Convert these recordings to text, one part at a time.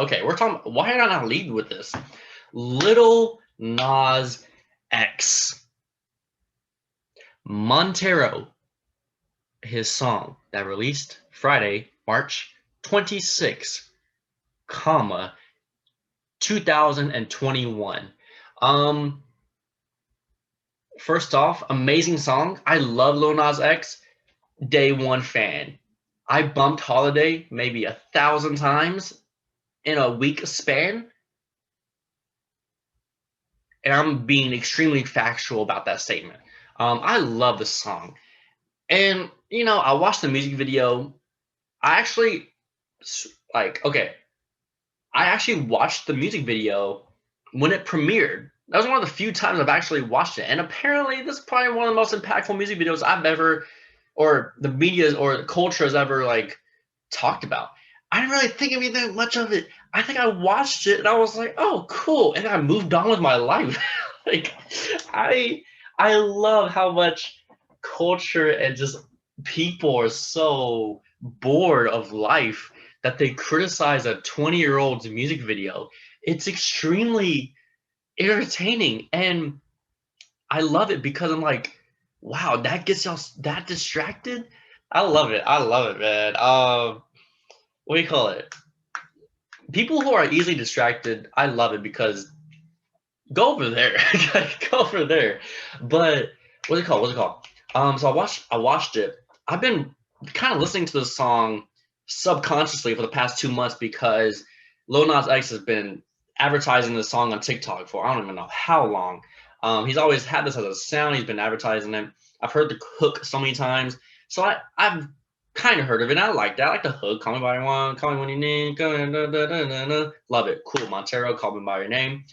Okay, we're talking. Why did I not lead with this? Lil Nas X. Montero, his song that released Friday, March 26, comma 2021. Um, First off, amazing song. I love Lil Nas X. Day one fan. I bumped Holiday maybe 1,000 times in a week span, and I'm being extremely factual about that statement. I love the song, and I watched the music video. I actually okay. I actually watched the music video when it premiered. That was one of the few times I've actually watched it, and apparently, this is probably one of the most impactful music videos I've ever, or the media or the culture has ever talked about. I didn't really think anything much of it. I think I watched it and I was like, "Oh, cool," and I moved on with my life. like, I I love how much culture and just people are so bored of life that they criticize a 20-year-old's music video. It's extremely entertaining, and I love it because I'm like, wow, that gets y'all that distracted. I love it. I love it, man. What do you call it? People who are easily distracted, I love it because go over there, go over there. But what's it called? What's it called? So I watched it. I've been kind of listening to this song subconsciously for the past 2 months because Lil Nas X has been advertising this song on TikTok for I don't even know how long. He's always had this as a sound. He's been advertising it. I've heard the hook so many times, so I've kind of heard of it. And I like that. I like the hook. Call me by your one. Call me when you need. Love it. Cool. Montero. Call me by your name.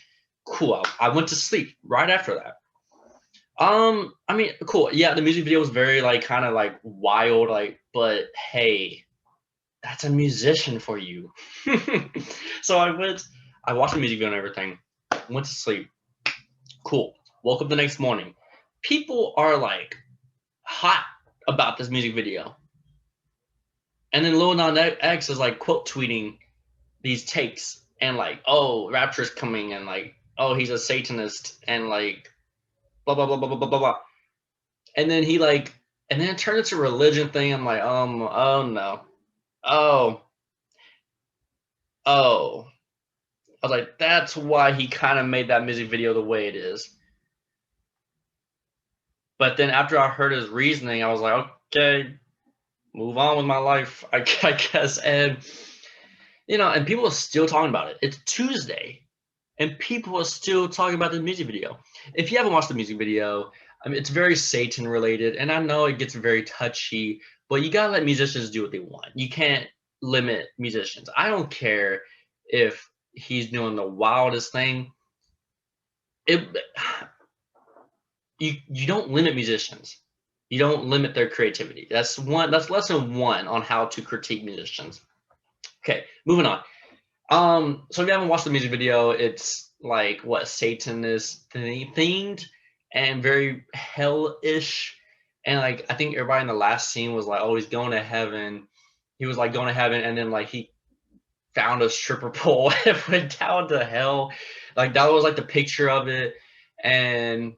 Cool. I went to sleep right after that. I mean, cool. Yeah, the music video was very kind of wild, but hey, that's a musician for you. So I watched the music video and everything, went to sleep. Cool. Woke up the next morning. People are hot about this music video. And then Lil Nas X is quote tweeting these takes and oh, Rapture's coming and oh, he's a Satanist and blah blah blah blah blah blah blah. And then and then it turned into a religion thing. I'm like, oh no, oh, oh. I was like, that's why he kind of made that music video the way it is. But then after I heard his reasoning, I was like, okay, move on with my life, I guess. And and people are still talking about it. It's Tuesday, and people are still talking about the music video. If you haven't watched the music video, I mean, it's very Satan related, and I know it gets very touchy, but you gotta let musicians do what they want. You can't limit musicians. I don't care if he's doing the wildest thing. You don't limit musicians. You don't limit their creativity. That's lesson one on how to critique musicians. Okay, moving on. So if you haven't watched the music video, it's what Satanist themed and very hellish. And I think everybody in the last scene was oh, he's going to heaven. He was going to heaven, and then he found a stripper pole and went down to hell. That was the picture of it, and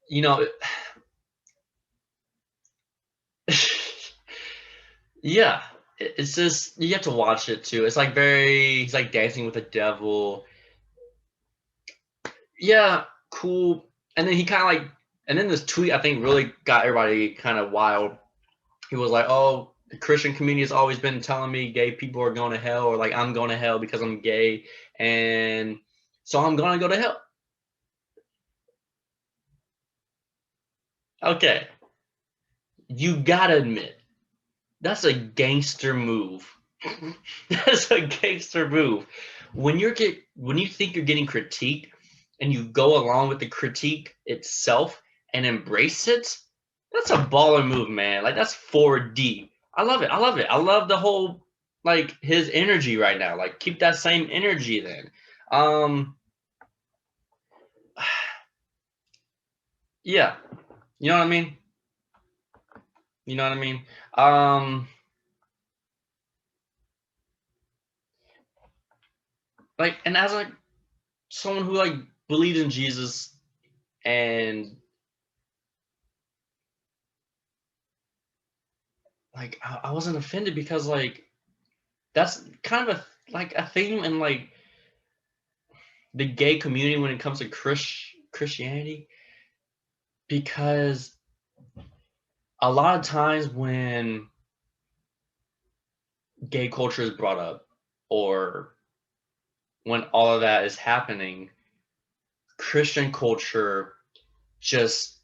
you know, yeah, it's just you have to watch it too. It's he's dancing with the devil. Yeah, cool. And then he kind of and then this tweet I think really got everybody kind of wild. He was like, "Oh, the Christian community has always been telling me gay people are going to hell, or I'm going to hell because I'm gay, and so I'm gonna go to hell." Okay, you gotta admit that's a gangster move. That's a gangster move. When you think you're getting critiqued and you go along with the critique itself and embrace it, that's a baller move, man. That's 4D. I love it. I love it. I love the whole his energy right now. Keep that same energy then. Yeah. You know what I mean? You know what I mean? Um like, and as like someone who like believes in Jesus, and like I wasn't offended because like that's kind of a theme in like the gay community when it comes to Christianity, because a lot of times when gay culture is brought up, or when all of that is happening, Christian culture just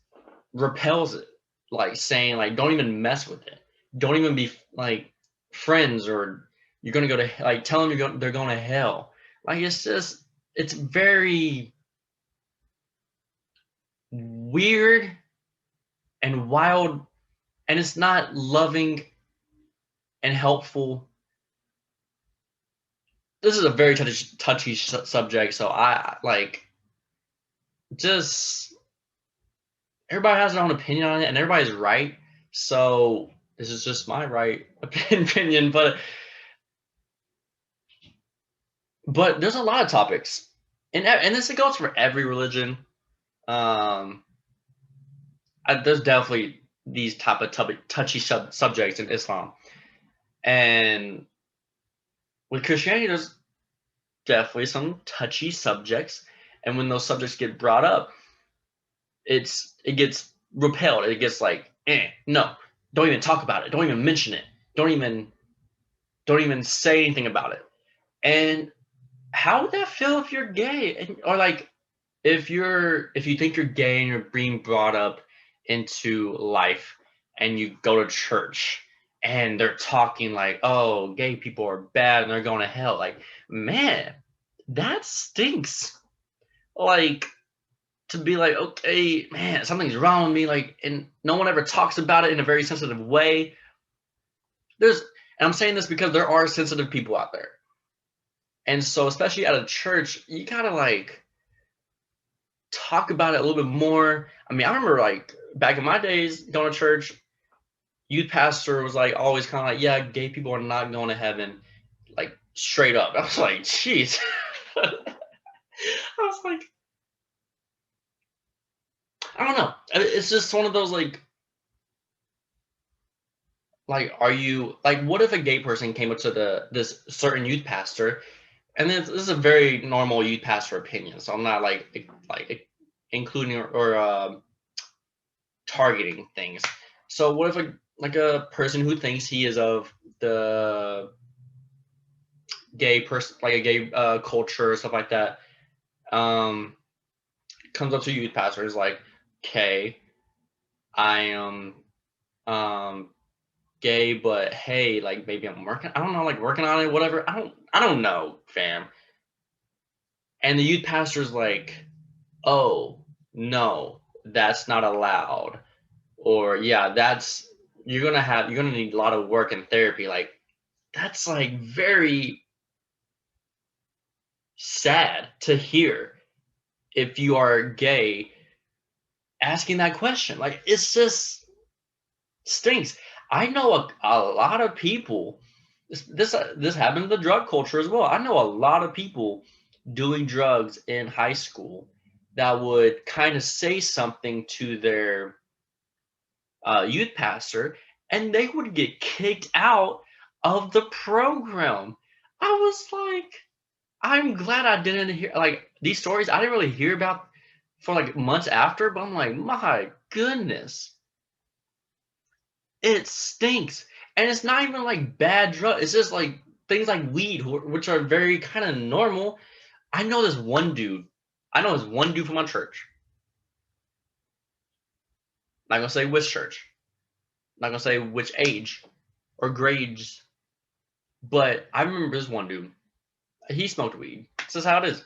repels it, like saying like don't even mess with it, don't even be like friends, or you're gonna go to like tell them they're going to hell. Like it's just it's very weird and wild, and it's not loving and helpful. This is a very touchy subject, so I like just everybody has their own opinion on it, and everybody's right. So this is just my right opinion, but there's a lot of topics, and this goes for every religion. Um, there's definitely these type of touchy subjects in Islam, and with Christianity, there's definitely some touchy subjects, and when those subjects get brought up, it gets repelled. It gets like, no, don't even talk about it. Don't even mention it. Don't even say anything about it. And how would that feel if you're gay, or like if you think you're gay and you're being brought up into life, and you go to church and they're talking like, oh, gay people are bad and they're going to hell. Like, man, that stinks. Like, to be like, okay, man, something's wrong with me, like, and no one ever talks about it in a very sensitive way. There's, and I'm saying this because there are sensitive people out there. And so, especially at a church, you gotta like talk about it a little bit more. I mean, I remember like back in my days going to church, youth pastor was like always kind of like, yeah, gay people are not going to heaven, like straight up. I was like, jeez. I was like, I don't know. It's just one of those like, are you like, what if a gay person came up to this certain youth pastor, and this is a very normal youth pastor opinion, so I'm not like including or targeting things. So what if a person who thinks he is of the gay person, like a gay culture or stuff like that, um, comes up to youth pastor, is like, okay, I am um gay, but hey, like maybe I'm working, I don't know, like working on it, whatever. I don't know, fam. And the youth pastor's like, oh no, that's not allowed. Or yeah, you're gonna need a lot of work and therapy. Like, that's like very sad to hear if you are gay asking that question. Like, it's just stinks. I know a lot of people. This happened in the drug culture as well. I know a lot of people doing drugs in high school that would kind of say something to their youth pastor, and they would get kicked out of the program. I was like, I'm glad I didn't hear like these stories. I didn't really hear about for like months after, but I'm like, my goodness, it stinks. And it's not even like bad drug. It's just like things like weed, which are very kind of normal. I know this one dude. I know this one dude from my church. Not gonna say which church. Not gonna say which age or grades. But I remember this one dude. He smoked weed. This is how it is.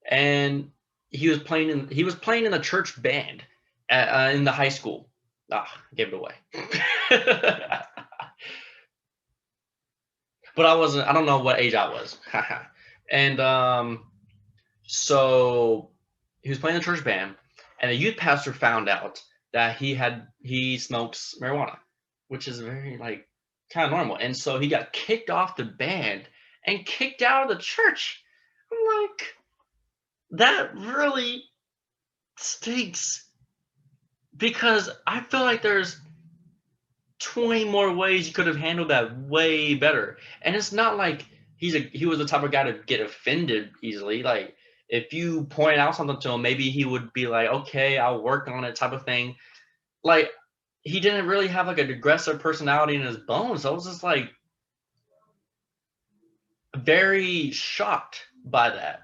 And he was playing in a church band in the high school. Ah, I gave it away. But I wasn't. I don't know what age I was. And so he was playing the church band, and the youth pastor found out that he smokes marijuana, which is very like kind of normal. And so he got kicked off the band and kicked out of the church. I'm like, that really stinks because I feel like there's 20 more ways you could have handled that way better. And it's not like he was the type of guy to get offended easily. Like if you point out something to him, maybe he would be like, okay, I'll work on it type of thing. Like he didn't really have like an aggressive personality in his bones. So I was just like very shocked by that.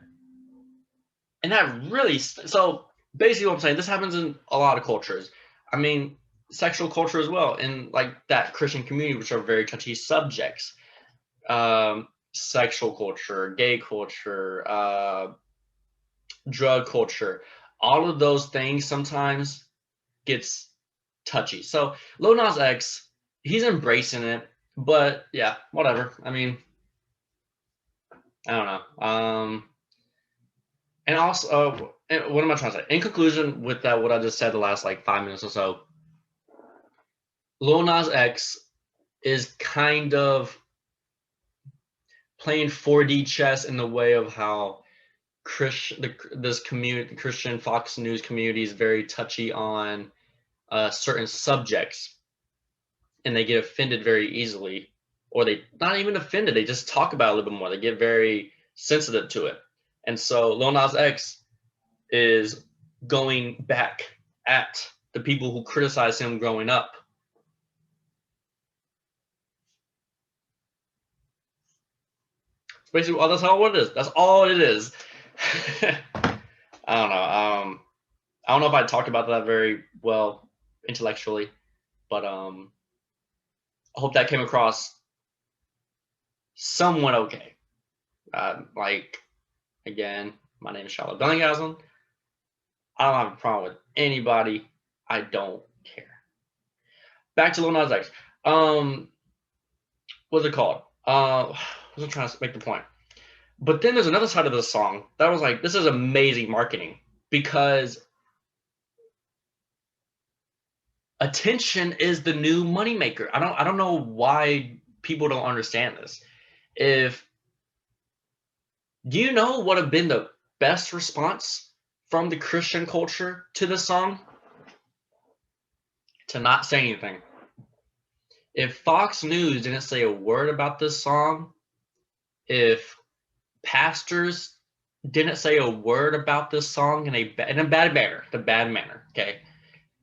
And that really, so basically what I'm saying, this happens in a lot of cultures. I mean, sexual culture as well, in like that Christian community, which are very touchy subjects. Sexual culture, gay culture, drug culture, all of those things sometimes gets touchy. So Lil Nas X, he's embracing it, but yeah, whatever. I mean, I don't know. And also, what am I trying to say? In conclusion, with that, what I just said the last like 5 minutes or so, Lil Nas X is kind of playing 4D chess in the way of how this community, the Christian Fox News community, is very touchy on certain subjects, and they get offended very easily, or they not even offended, they just talk about it a little bit more. They get very sensitive to it, and so Lil Nas X is going back at the people who criticized him growing up. It's basically, well, that's all it is. That's all it is. I don't know. I don't know if I talked about that very well intellectually, but I hope that came across somewhat okay. Like again, my name is Charlotte Bellinghausen. I don't have a problem with anybody. I don't care. Back to Lil Nas X. What's it called? I was trying to make the point. But then there's another side of the song that was like, this is amazing marketing because attention is the new moneymaker. I don't know why people don't understand this. Do you know what have been the best response from the Christian culture to this song? To not say anything. If Fox News didn't say a word about this song, if pastors didn't say a word about this song in a bad manner, okay?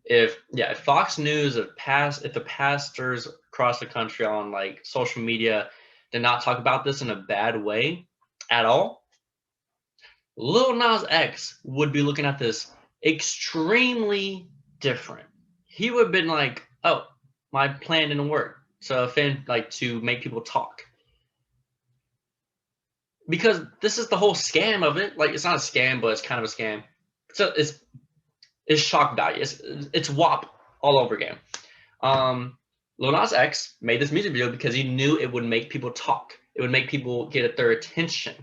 If Fox News, if the pastors across the country on like social media did not talk about this in a bad way at all, Lil Nas X would be looking at this extremely different. He would have been like, "Oh, my plan didn't work." So offend, like, to make people talk, because this is the whole scam of it. Like, it's not a scam, but it's kind of a scam. So it's shock value. It's WAP all over again. Lil Nas X made this music video because he knew it would make people talk. It would make people get their attention.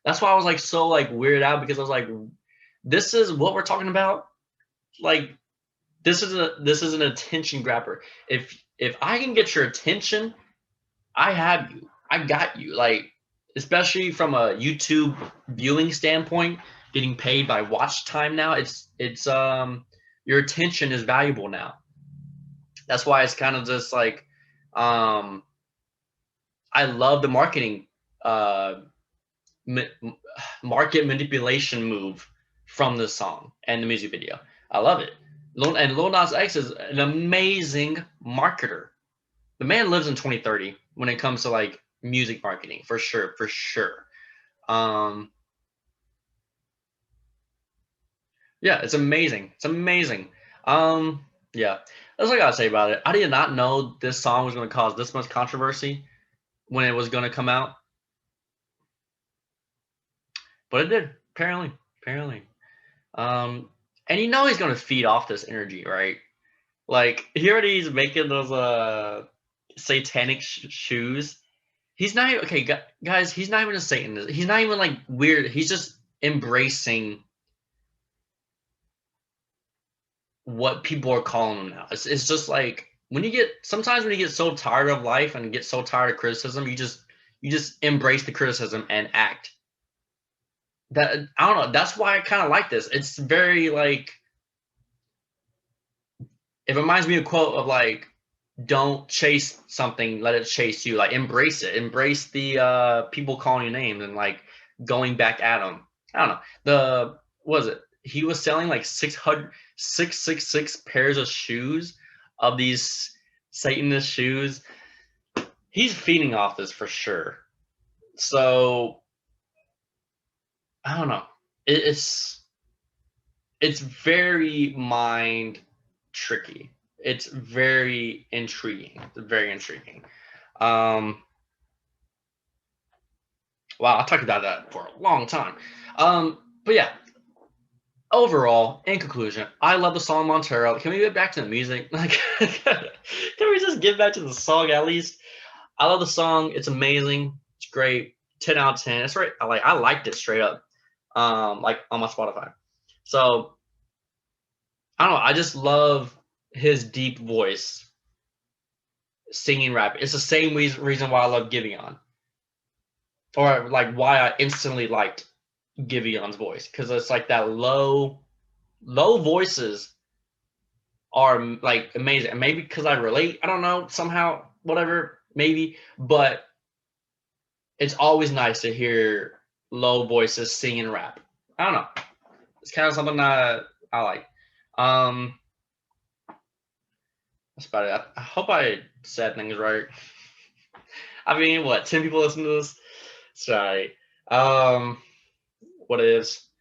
That's why I was like so like weirded out, because I was like, this is what we're talking about. Like, this is an attention grabber. If I can get your attention, I have you. I got you. Like, especially from a YouTube viewing standpoint, getting paid by watch time now, it's your attention is valuable now. That's why it's kind of just like, I love the marketing market manipulation move from the song and the music video. I love it. And Lil Nas X is an amazing marketer. The man lives in 2030 when it comes to like music marketing, for sure, for sure. Yeah, it's amazing. It's amazing. Yeah, that's what I gotta say about it. I did not know this song was going to cause this much controversy when it was going to come out, but it did. Apparently, apparently. And you know he's going to feed off this energy, right? Like, he already is making those satanic shoes. He's not even, okay, guys. He's not even a Satanist. He's not even like weird. He's just embracing what people are calling him now. It's just like when you get so tired of life and get so tired of criticism, you just embrace the criticism and act that I don't know. That's why I kind of like this. It's very like it reminds me of a quote of like, don't chase something, let it chase you. Like embrace it, embrace the people calling you names and like going back at them. I don't know. The what was it? He was selling like 666 pairs of shoes of these Satanist shoes. He's feeding off this for sure. So I don't know. It's very mind tricky. It's very intriguing. Very intriguing. Um, wow, I talked about that for a long time. But yeah, overall, in conclusion, I love the song Montero. Can we get back to the music? Like, can we just get back to the song at least? I love the song. It's amazing. It's great. 10 out of 10. It's right. I liked it straight up. Like on my Spotify. So I don't know. I just love his deep voice singing rap. It's the same reason why I love Giveon, or like why I instantly liked Giveon's voice, because it's like that low voices are like amazing. And maybe because I relate, I don't know, somehow, whatever, maybe, but it's always nice to hear low voices singing rap. I don't know. It's kind of something I like. Um, that's about it. I hope I said things right. I mean, what, 10 people listen to this? Sorry. What is